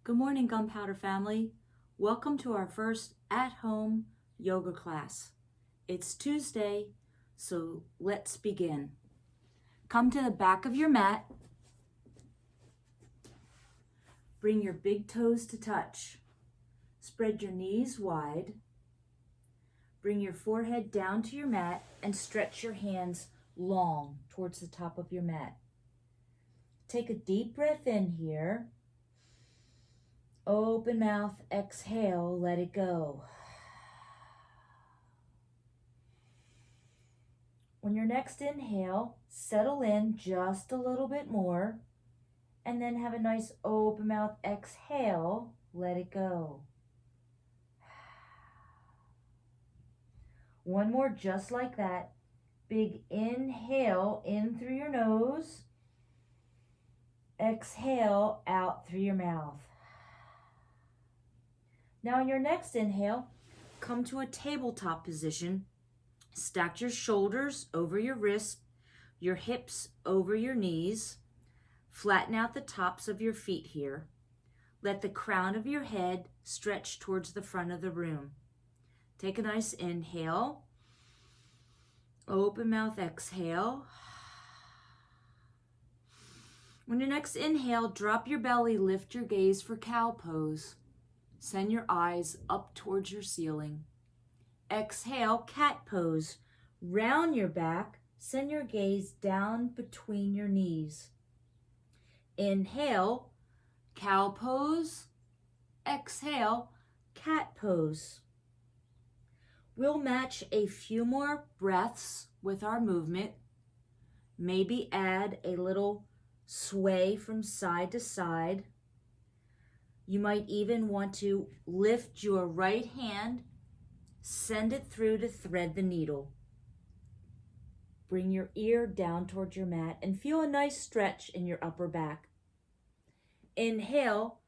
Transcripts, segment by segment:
Good morning, Gunpowder family. Welcome to our first at-home yoga class. It's Tuesday, so let's begin. Come to the back of your mat. Bring your big toes to touch. Spread your knees wide. Bring your forehead down to your mat and stretch your hands long towards the top of your mat. Take a deep breath in here. Open mouth, exhale, let it go. On your next inhale, settle in just a little bit more, and then have a nice open mouth exhale, let it go. One more just like that. Big inhale in through your nose. Exhale out through your mouth. Now on your next inhale, come to a tabletop position. Stack your shoulders over your wrists, your hips over your knees. Flatten out the tops of your feet here. Let the crown of your head stretch towards the front of the room. Take a nice inhale. Open mouth, exhale. On your next inhale, drop your belly, lift your gaze for cow pose. Send your eyes up towards your ceiling. Exhale, cat pose. Round your back, send your gaze down between your knees. Inhale, cow pose. Exhale, cat pose. We'll match a few more breaths with our movement. Maybe add a little sway from side to side. You might even want to lift your right hand, send it through to thread the needle. Bring your ear down towards your mat and feel a nice stretch in your upper back. Inhale,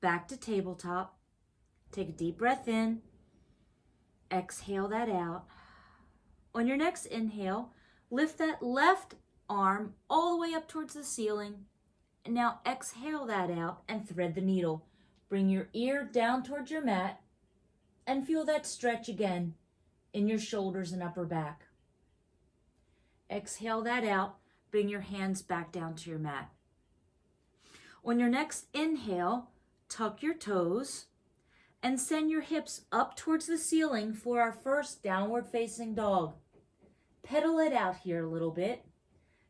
back to tabletop. Take a deep breath in. Exhale that out. On your next inhale, lift that left arm all the way up towards the ceiling. And now exhale that out and thread the needle. Bring your ear down towards your mat and feel that stretch again in your shoulders and upper back. Exhale that out. Bring your hands back down to your mat. On your next inhale, tuck your toes and send your hips up towards the ceiling for our first downward facing dog. Pedal it out here a little bit.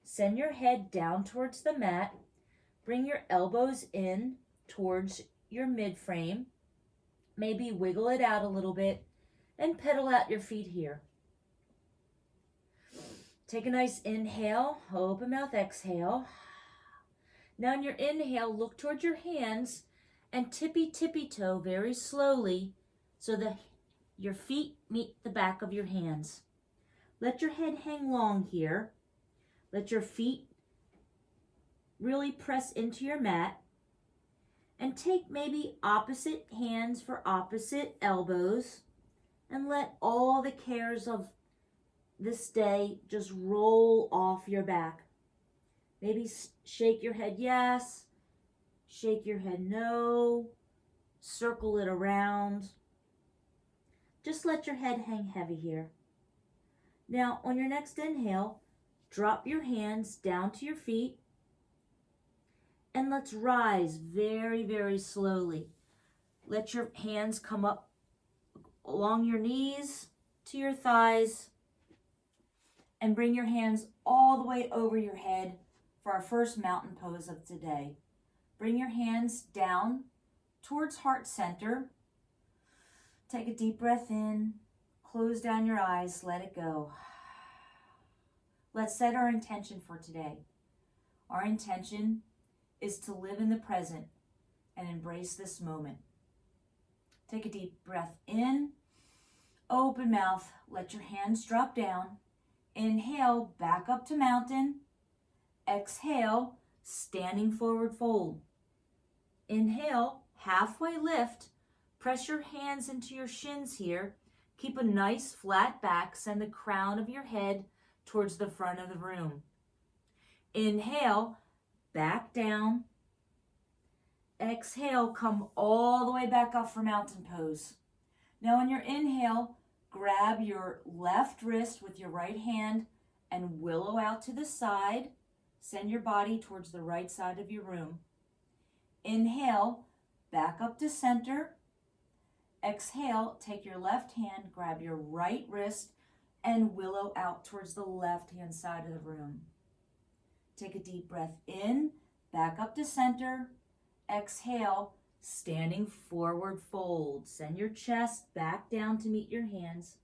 Send your head down towards the mat. Bring your elbows in towards your mid-frame. Maybe wiggle it out a little bit and pedal out your feet here. Take a nice inhale, open mouth, exhale. Now on your inhale, look towards your hands and tippy toe very slowly so that your feet meet the back of your hands. Let your head hang long here. Let your feet really press into your mat. And take maybe opposite hands for opposite elbows and let all the cares of this day just roll off your back. Maybe shake your head yes, shake your head no, circle it around. Just let your head hang heavy here. Now on your next inhale, drop your hands down to your feet. And let's rise very slowly. Let your hands come up along your knees to your thighs and bring your hands all the way over your head for our first mountain pose of today. Bring your hands down towards heart center. Take a deep breath in. Close down your eyes. Let it go. Let's set our intention for today. Our intention is to live in the present and embrace this moment. Take a deep breath in, open mouth, let your hands drop down. Inhale, back up to mountain. Exhale, standing forward fold. Inhale, halfway lift. Press your hands into your shins here. Keep a nice flat back. Send the crown of your head towards the front of the room. Inhale, back down. Exhale, come all the way back up for mountain pose. Now on your inhale, grab your left wrist with your right hand and willow out to the side. Send your body towards the right side of your room. Inhale, back up to center. Exhale, take your left hand, grab your right wrist, and willow out towards the left-hand side of the room. Take a deep breath in, back up to center. Exhale, standing forward fold. Send your chest back down to meet your hands.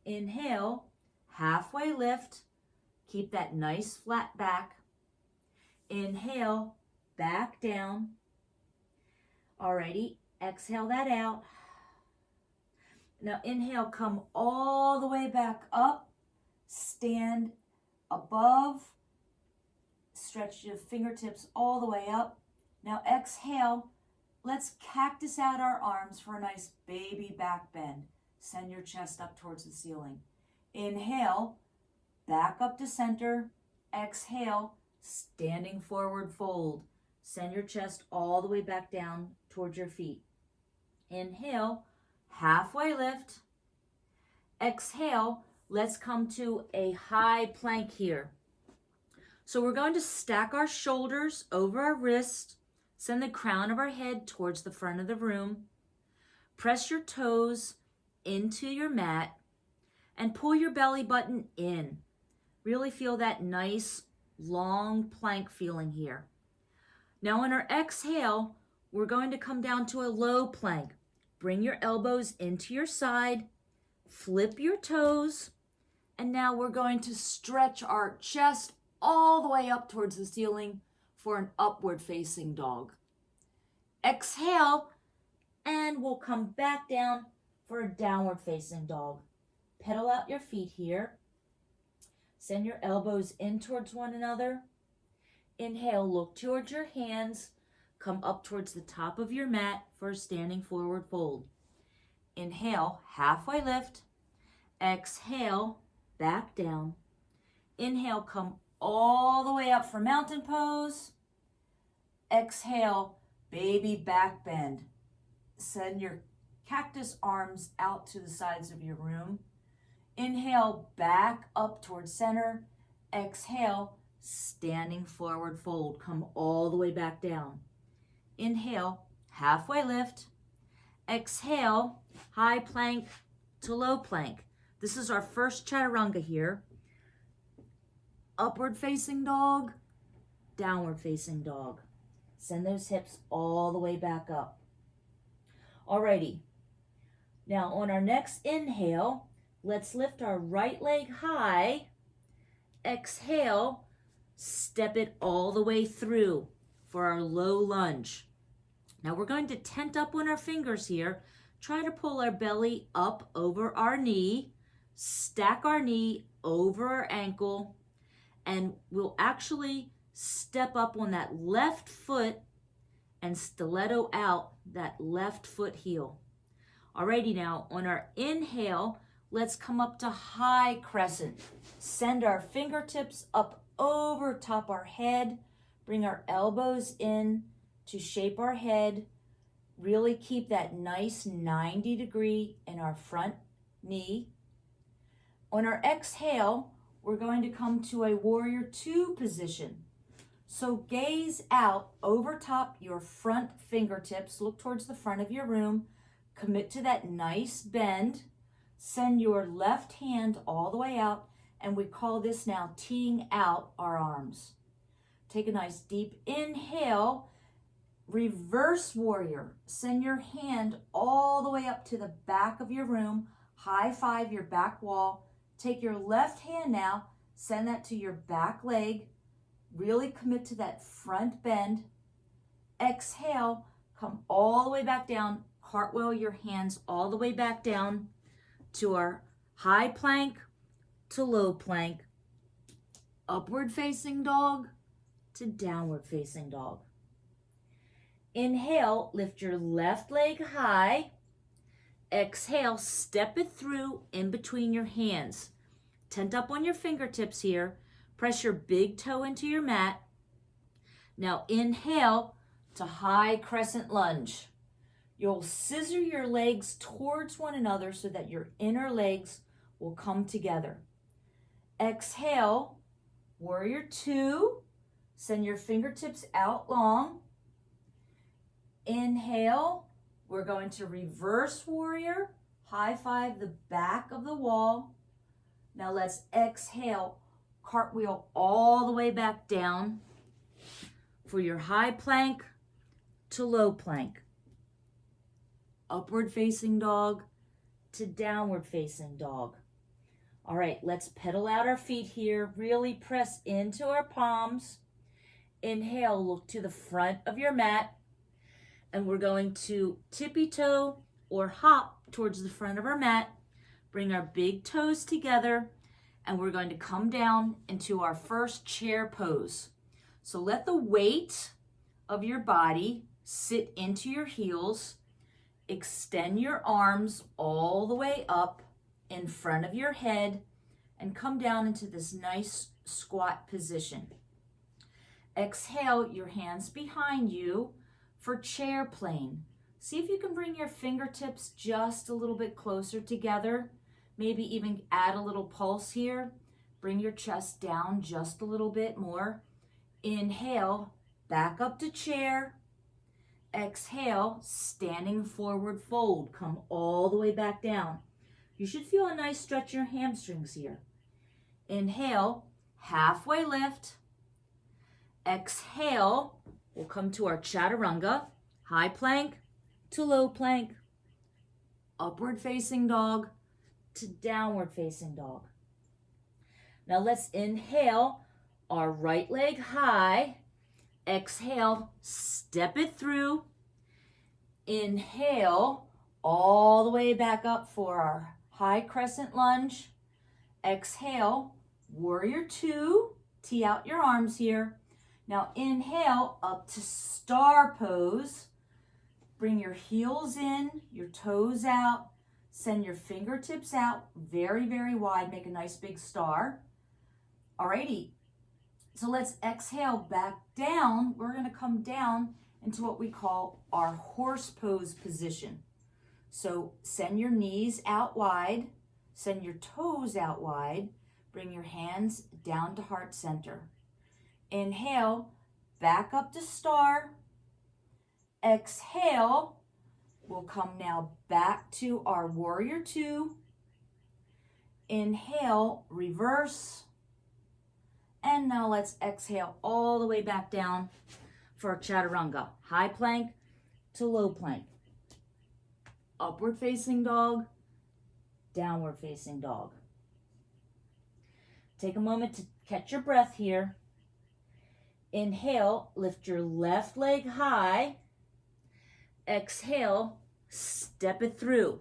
Inhale, halfway lift. Keep that nice flat back. Inhale, back down. Alrighty, exhale that out. Now inhale, come all the way back up. Stand above. Stretch your fingertips all the way up. Now exhale, let's cactus out our arms for a nice baby back bend. Send your chest up towards the ceiling. Inhale, back up to center. Exhale, standing forward fold. Send your chest all the way back down towards your feet. Inhale, halfway lift. Exhale, let's come to a high plank here. So we're going to stack our shoulders over our wrists. Send the crown of our head towards the front of the room. Press your toes into your mat and pull your belly button in. Really feel that nice long plank feeling here. Now on our exhale, we're going to come down to a low plank. Bring your elbows into your side, flip your toes, and now we're going to stretch our chest all the way up towards the ceiling for an upward facing dog. Exhale, and we'll come back down for a downward facing dog. Pedal out your feet here. Send your elbows in towards one another. Inhale, look towards your hands. Come up towards the top of your mat for a standing forward fold. Inhale, halfway lift. Exhale, back down. Inhale, come all the way up for mountain pose. Exhale, baby back bend. Send your cactus arms out to the sides of your room. Inhale, back up towards center. Exhale, standing forward fold. Come all the way back down. Inhale, halfway lift. Exhale, high plank to low plank. This is our first chaturanga here. Upward facing dog, downward facing dog. Send those hips all the way back up. Alrighty. Now on our next inhale, let's lift our right leg high. Exhale, step it all the way through for our low lunge. Now we're going to tent up on our fingers here. Try to pull our belly up over our knee. Stack our knee over our ankle. And we'll actually step up on that left foot and stiletto out that left foot heel. Alrighty, now on our inhale, let's come up to high crescent. Send our fingertips up over top our head. Bring our elbows in to shape our head. Really keep that nice 90 degree in our front knee. On our exhale, we're going to come to a warrior two position. So gaze out over top your front fingertips. Look towards the front of your room. Commit to that nice bend. Send your left hand all the way out. And we call this now teeing out our arms. Take a nice deep inhale. Reverse warrior. Send your hand all the way up to the back of your room. High five your back wall. Take your left hand now, send that to your back leg. Really commit to that front bend. Exhale, come all the way back down. Cartwheel your hands all the way back down to our high plank to low plank. Upward facing dog to downward facing dog. Inhale, lift your left leg high. Exhale, step it through in between your hands. Tent up on your fingertips here. Press your big toe into your mat. Now inhale to high crescent lunge. You'll scissor your legs towards one another so that your inner legs will come together. Exhale, warrior two. Send your fingertips out long. Inhale, we're going to reverse warrior. High five the back of the wall. Now let's exhale, cartwheel all the way back down for your high plank to low plank. Upward facing dog to downward facing dog. All right, let's pedal out our feet here. Really press into our palms. Inhale, look to the front of your mat. And we're going to tippy toe or hop towards the front of our mat. Bring our big toes together. And we're going to come down into our first chair pose. So let the weight of your body sit into your heels. Extend your arms all the way up in front of your head and come down into this nice squat position. Exhale, your hands behind you for chair plane. See if you can bring your fingertips just a little bit closer together. Maybe even add a little pulse here. Bring your chest down just a little bit more. Inhale, back up to chair. Exhale, standing forward fold. Come all the way back down. You should feel a nice stretch in your hamstrings here. Inhale, halfway lift. Exhale, we'll come to our chaturanga. High plank to low plank. Upward facing dog to downward facing dog. Now let's inhale our right leg high. Exhale, step it through. Inhale, all the way back up for our high crescent lunge. Exhale, warrior two. Tee out your arms here. Now inhale up to star pose. Bring your heels in, your toes out. Send your fingertips out very, very wide. Make a nice big star. Alrighty. So let's exhale back down. We're going to come down into what we call our horse pose position. So send your knees out wide, send your toes out wide, bring your hands down to heart center. Inhale, back up to star. Exhale, we'll come now back to our warrior two. Inhale, reverse. And now let's exhale all the way back down for our chaturanga. High plank to low plank. Upward facing dog, downward facing dog. Take a moment to catch your breath here. Inhale, lift your left leg high. Exhale, step it through.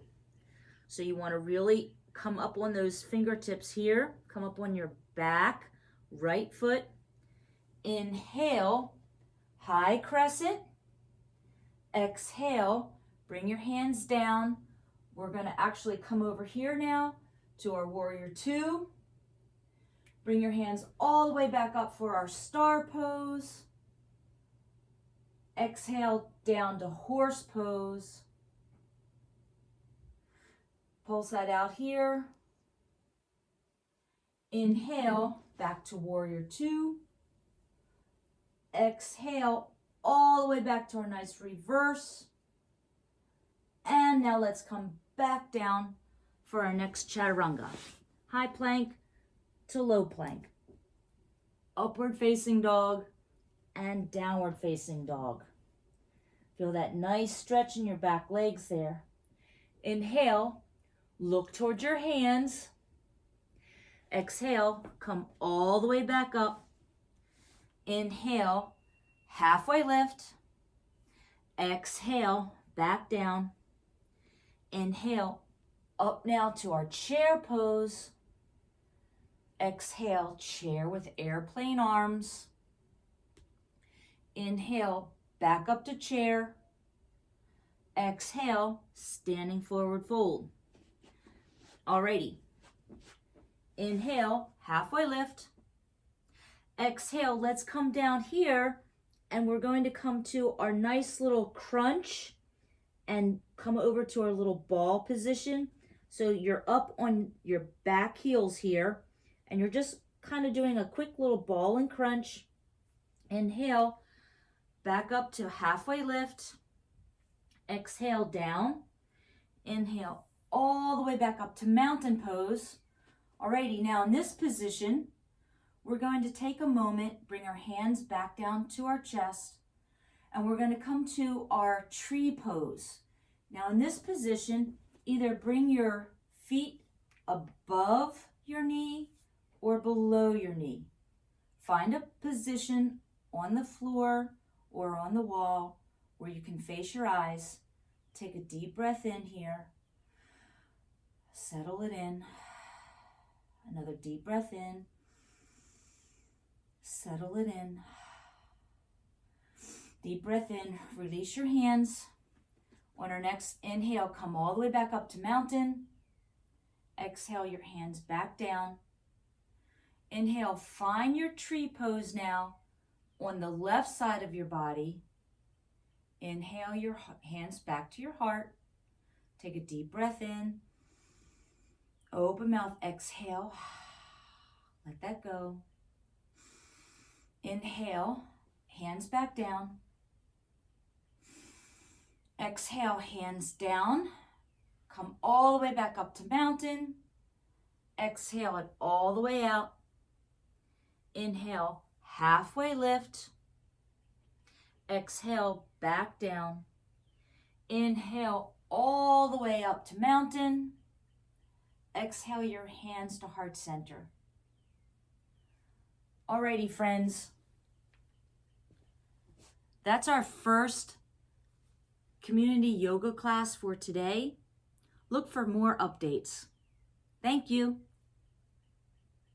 So you want to really come up on those fingertips here. Come up on your back. Right foot. Inhale, high crescent. Exhale, bring your hands down. We're going to actually come over here now to our warrior two. Bring your hands all the way back up for our star pose. Exhale, down to horse pose. Pulse that out here. Inhale, back to warrior two. Exhale, all the way back to our nice reverse. And now let's come back down for our next chaturanga. High plank to low plank. Upward facing dog and downward facing dog. Feel that nice stretch in your back legs there. Inhale, look towards your hands. Exhale, come all the way back up. Inhale, halfway lift. Exhale, back down. Inhale, up now to our chair pose. Exhale, chair with airplane arms. Inhale, back up to chair. Exhale, standing forward fold. Alrighty. Inhale, halfway lift. Exhale, let's come down here And we're going to come to our nice little crunch and come over to our little ball position. So you're up on your back heels here, and you're just kind of doing a quick little ball and crunch. Inhale, back up to halfway lift. Exhale, down. Inhale, all the way back up to mountain pose. Alrighty, now in this position, we're going to take a moment, bring our hands back down to our chest, and we're going to come to our tree pose. Now in this position, either bring your feet above your knee or below your knee. Find a position on the floor or on the wall where you can face your eyes. Take a deep breath in here. Settle it in. Another deep breath in. Settle it in. Deep breath in. Release your hands. On our next inhale, come all the way back up to mountain. Exhale your hands back down. Inhale, find your tree pose now on the left side of your body. Inhale your hands back to your heart. Take a deep breath in. Open mouth, exhale. Let that go. Inhale, hands back down. Exhale, hands down. Come all the way back up to mountain. Exhale it all the way out. Inhale, halfway lift. Exhale, back down. Inhale all the way up to mountain. Exhale your hands to heart center. Alrighty, friends. That's our first community yoga class for today. Look for more updates. Thank you.